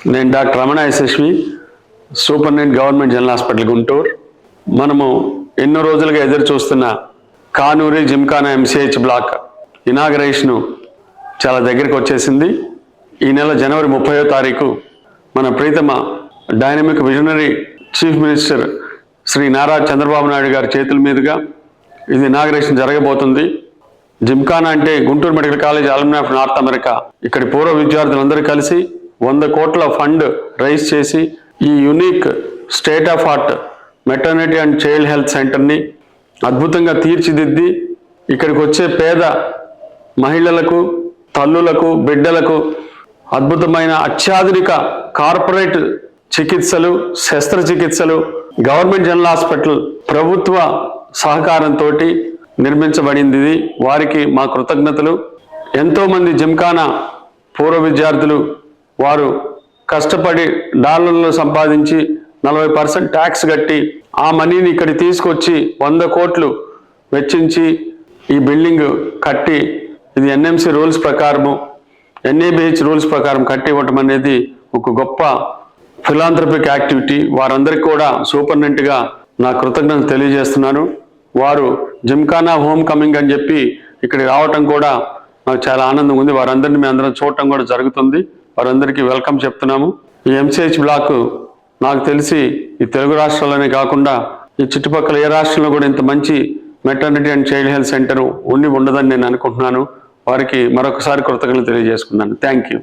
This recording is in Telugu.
నేను doctor Ramana Yashasvi, superintendent government general hospital Guntur. మనము ఎన్నో రోజులుగా ఎదురు చూస్తున్న కానూరి జిమ్ఖానా ఎంసీహెచ్ బ్లాక్ ఇనాగరేషను చాలా దగ్గరికి వచ్చేసింది. ఈ నెల జనవరి 30వ తారీఖు మన ప్రీతమ dynamic visionary chief minister Shri Nara Chandrababu Naidu గారి చేతుల మీదుగా ఇది ఇనాగరేషన్ జరగబోతుంది. జిమ్ఖానా అంటే Guntur medical college alumni of North America. ఇక్కడి పూర్వ విద్యార్థులందరూ కలిసి 100 కోట్ల ఫండ్ రైజ్ చేసి ఈ unique state of art maternity and child health సెంటర్ని అద్భుతంగా తీర్చిదిద్ది ఇక్కడికి వచ్చే పేద మహిళలకు, తల్లులకు, బిడ్డలకు అద్భుతమైన అత్యాధునిక కార్పొరేట్ చికిత్సలు, శస్త్రచికిత్సలు గవర్నమెంట్ జనరల్ హాస్పిటల్ ప్రభుత్వ సహకారంతో నిర్మించబడింది. ఇది వారికి మా కృతజ్ఞతలు. ఎంతోమంది జిమ్ఖానా పూర్వ విద్యార్థులు వారు కష్టపడి డాలర్లు సంపాదించి 40% ట్యాక్స్ కట్టి ఆ మనీని ఇక్కడ తీసుకొచ్చి 100 కోట్లు వెచ్చించి ఈ బిల్డింగ్ కట్టి ఇది ఎన్ఎంసి రూల్స్ ప్రకారము, ఎన్ఏబిహెచ్ రూల్స్ ప్రకారం కట్టి ఇవ్వటం అనేది ఒక గొప్ప ఫిలాంథ్రపిక్ యాక్టివిటీ. వారందరికీ కూడా సూపరింటెండెంట్గా నా కృతజ్ఞతలు తెలియజేస్తున్నాను. వారు జిమ్ఖానా హోమ్ కమింగ్ అని చెప్పి ఇక్కడికి రావటం కూడా నాకు చాలా ఆనందంగా ఉంది. వారందరినీ మేము అందరం చూడటం కూడా జరుగుతుంది. వారందరికీ వెల్కమ్ చెప్తున్నాము. ఈ ఎంసీహెచ్ బ్లాక్ నాకు తెలిసి ఈ తెలుగు రాష్ట్రాల్లోనే కాకుండా ఈ చుట్టుపక్కల ఏ రాష్ట్రంలో కూడా ఇంత మంచి maternity and child health centre ఉండదని నేను అనుకుంటున్నాను. వారికి మరొకసారి కృతజ్ఞతలు తెలియజేసుకున్నాను. Thank you.